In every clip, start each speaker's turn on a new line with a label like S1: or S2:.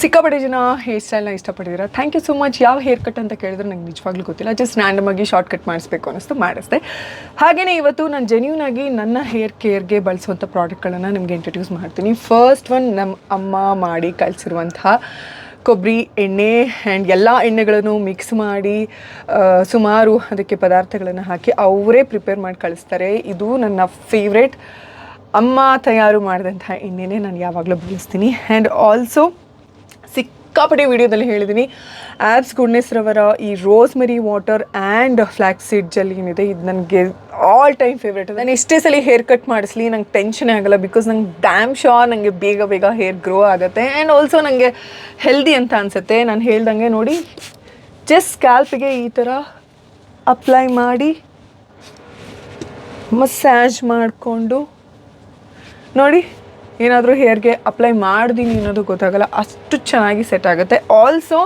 S1: ಸಿಕ್ಕಾಪಟ್ಟೆ ಜನ ಹೇರ್ ಸ್ಟೈಲ್ನ ಇಷ್ಟಪಟ್ಟಿದ್ದೀರಾ. Thank you so much. ಯಾವ ಹೇರ್ ಕಟ್ ಅಂತ ಕೇಳಿದ್ರೆ ನಂಗೆ ನಿಜವಾಗ್ಲೂ ಗೊತ್ತಿಲ್ಲ, ಜಸ್ಟ್ ರ್ಯಾಂಡಮ್ ಆಗಿ ಶಾರ್ಟ್ ಕಟ್ ಮಾಡಿಸ್ಬೇಕು ಅನ್ನಿಸ್ತು, ಮಾಡಿಸ್ದೆ. ಹಾಗೆಯೇ ಇವತ್ತು ನಾನು ಜೆನ್ಯೂನ್ ಆಗಿ ನನ್ನ ಹೇರ್ ಕೇರ್ಗೆ ಬಳಸುವಂಥ ಪ್ರಾಡಕ್ಟ್ಗಳನ್ನು ನಿಮಗೆ ಇಂಟ್ರಡ್ಯೂಸ್ ಮಾಡ್ತೀನಿ. ಫಸ್ಟ್ ಒನ್ ನಮ್ಮ ಅಮ್ಮ ಮಾಡಿ ಕಳಿಸಿರುವಂತಹ ಕೊಬ್ಬರಿ ಎಣ್ಣೆ ಆ್ಯಂಡ್ ಎಲ್ಲ ಎಣ್ಣೆಗಳನ್ನು ಮಿಕ್ಸ್ ಮಾಡಿ ಸುಮಾರು ಅದಕ್ಕೆ ಪದಾರ್ಥಗಳನ್ನು ಹಾಕಿ ಅವರೇ ಪ್ರಿಪೇರ್ ಮಾಡಿ ಕಳಿಸ್ತಾರೆ. ಇದು ನನ್ನ ಫೇವ್ರೇಟ್. ಅಮ್ಮ ತಯಾರು ಮಾಡಿದಂಥ ಎಣ್ಣೆನೇ ನಾನು ಯಾವಾಗಲೂ ಬಳಸ್ತೀನಿ. ಆ್ಯಂಡ್ ಆಲ್ಸೋ ಸಿಕ್ಕಾಪಟ್ಟೆ ವಿಡಿಯೋದಲ್ಲಿ ಹೇಳಿದ್ದೀನಿ, ಆ್ಯಬ್ಸ್ ಗುಡ್ನೆಸ್ ರವರ ಈ rosemary water and flax seed gel ಏನಿದೆ, ಇದು ನನಗೆ ಆಲ್ ಟೈಮ್ ಫೇವ್ರೇಟ್. ನಾನು ಎಷ್ಟೇ ಸಲ ಹೇರ್ ಕಟ್ ಮಾಡಿಸ್ಲಿ ನಂಗೆ ಟೆನ್ಷನೇ ಆಗೋಲ್ಲ, ಬಿಕಾಸ್ ನಂಗೆ ಡ್ಯಾಮ್ ಶೋರ್ ನನಗೆ ಬೇಗ ಬೇಗ ಹೇರ್ ಗ್ರೋ ಆಗುತ್ತೆ. ಆ್ಯಂಡ್ ಆಲ್ಸೋ ನನಗೆ ಹೆಲ್ದಿ ಅಂತ ಅನಿಸುತ್ತೆ. ನಾನು ಹೇಳ್ದಂಗೆ ನೋಡಿ, ಜಸ್ಟ್ ಸ್ಕ್ಯಾಲ್ಪಿಗೆ ಈ ಥರ ಅಪ್ಲೈ ಮಾಡಿ ಮಸಾಜ್ ಮಾಡಿಕೊಂಡು ನೋಡಿ, ಏನಾದರೂ ಹೇರ್ಗೆ ಅಪ್ಲೈ ಮಾಡ್ದೀನಿ ಅನ್ನೋದು ಗೊತ್ತಾಗಲ್ಲ, ಅಷ್ಟು ಚೆನ್ನಾಗಿ ಸೆಟ್ ಆಗುತ್ತೆ. ಆಲ್ಸೋ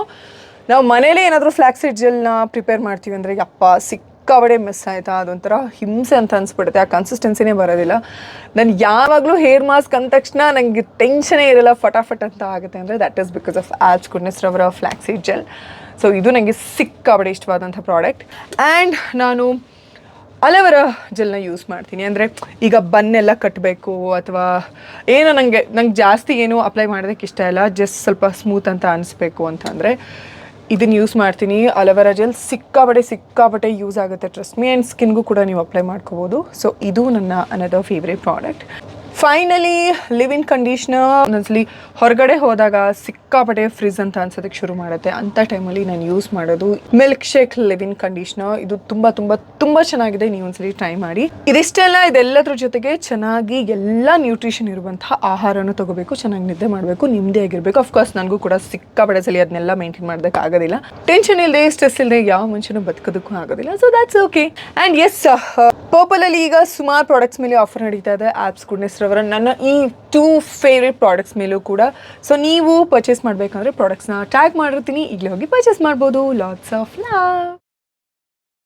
S1: ನಾವು ಮನೇಲೇ ಏನಾದರೂ ಫ್ಲ್ಯಾಕ್ಸ್ ಸೀಡ್ ಜೆಲ್ನ ಪ್ರಿಪೇರ್ ಮಾಡ್ತೀವಿ ಅಂದರೆ ಸಿಕ್ಕಾಬಡೆ ಮಿಸ್ ಆಯಿತಾ, ಅದೊಂಥರ ಹಿಂಸೆ ಅಂತ ಅನಿಸ್ಬಿಡುತ್ತೆ. ಆ ಕನ್ಸಿಸ್ಟೆನ್ಸಿನೇ ಬರೋದಿಲ್ಲ. ನಾನು ಯಾವಾಗಲೂ ಹೇರ್ ಮಾಸ್ಕ್ ಅಂದ ತಕ್ಷಣ ನನಗೆ ಟೆನ್ಷನೇ ಇರಲ್ಲ, ಫಟಾಫಟ್ ಅಂತ ಆಗುತ್ತೆ ಅಂದರೆ that is because of abs goodness ರವರ ಫ್ಲ್ಯಾಕ್ಸ್ ಸೀಡ್ ಜೆಲ್. ಸೊ ಇದು ನನಗೆ ಸಿಕ್ಕಾಬಡೆ ಇಷ್ಟವಾದಂಥ ಪ್ರಾಡಕ್ಟ್. ಆ್ಯಂಡ್ ನಾನು ಅಲೋವೆರಾ ಜೆಲ್ನ ಯೂಸ್ ಮಾಡ್ತೀನಿ. ಅಂದರೆ ಈಗ ಬನ್ನೆಲ್ಲ ಕಟ್ಟಬೇಕು ಅಥವಾ ಏನೋ ನಂಗೆ ಜಾಸ್ತಿ ಏನು ಅಪ್ಲೈ ಮಾಡೋದಕ್ಕೆ ಇಷ್ಟ ಇಲ್ಲ, ಜಸ್ಟ್ ಸ್ವಲ್ಪ ಸ್ಮೂತ್ ಅಂತ ಅನಿಸ್ಬೇಕು ಅಂತಂದರೆ ಇದನ್ನು ಯೂಸ್ ಮಾಡ್ತೀನಿ. ಅಲೋವೆರಾ ಜೆಲ್ ಸಿಕ್ಕಾಪಟ್ಟೆ ಯೂಸ್ ಆಗುತ್ತೆ, ಟ್ರಸ್ಟ್ ಮೀ. ಆ್ಯಂಡ್ ಸ್ಕಿನ್ಗೂ ಕೂಡ ನೀವು ಅಪ್ಲೈ ಮಾಡ್ಕೋಬೋದು. ಸೊ ಇದು ನನ್ನ another favourite product. Finally leave in conditioner. ಒಂದೊಂದ್ಸಲಿ ಹೊರಗಡೆ ಹೋದಾಗ ಸಿಕ್ಕಾಪಟ್ಟೆ ಫ್ರಿಜ್ ಅಂತ ಅನ್ಸೋದಕ್ಕೆ ಶುರು ಮಾಡುತ್ತೆ. ಅಂಥ ಟೈಮಲ್ಲಿ ನಾನು ಯೂಸ್ ಮಾಡೋದು milk shake leave in conditioner. ಇದು ತುಂಬ ಚೆನ್ನಾಗಿದೆ, ನೀವು ಒಂದ್ಸಲಿ ಟ್ರೈ ಮಾಡಿ. ಇದೆಲ್ಲದ್ರ ಜೊತೆಗೆ ಚೆನ್ನಾಗಿ ಎಲ್ಲ ನ್ಯೂಟ್ರಿಷನ್ ಇರುವಂತಹ ಆಹಾರನೂ ತಗೋಬೇಕು, ಚೆನ್ನಾಗಿ ನಿದ್ದೆ ಮಾಡಬೇಕು, ನಿಮ್ಮದೇ ಆಗಿರಬೇಕು. ಅಫ್ಕೋರ್ಸ್ ನನಗೂ ಕೂಡ ಸಿಕ್ಕಾಪಟ್ಟೆ ಸಲ ಅದನ್ನೆಲ್ಲ ಮೇಂಟೈನ್ ಮಾಡೋದಕ್ಕೆ ಆಗೋದಿಲ್ಲ. ಟೆನ್ಷನ್ ಇಲ್ಲದೆ, ಸ್ಟ್ರೆಸ್ ಇಲ್ಲದೆ ಯಾವ ಮನುಷ್ಯನೂ ಬದುಕೋದಕ್ಕೂ ಆಗೋದಿಲ್ಲ. So that's okay. And yes, ಪರ್ಪಲಲ್ಲಿ ಈಗ ಸುಮಾರು ಪ್ರಾಡಕ್ಟ್ಸ್ ಮೇಲೆ ಆಫರ್ ನಡೀತಾ ಇದೆ, ಆ್ಯಬ್ಸ್ ಗುಡ್ನೆಸ್ ರವರ ನನ್ನ ಈ 2 ಫೇವ್ರೇಟ್ ಪ್ರಾಡಕ್ಟ್ಸ್ ಮೇಲೂ ಕೂಡ. ಸೊ ನೀವು ಪರ್ಚೇಸ್ ಮಾಡಬೇಕಂದ್ರೆ ಪ್ರಾಡಕ್ಟ್ಸ್ನ ಟ್ಯಾಗ್ ಮಾಡಿರ್ತೀನಿ, ಈಗಲೇ ಹೋಗಿ ಪರ್ಚೇಸ್ ಮಾಡ್ಬೋದು. Lots of love.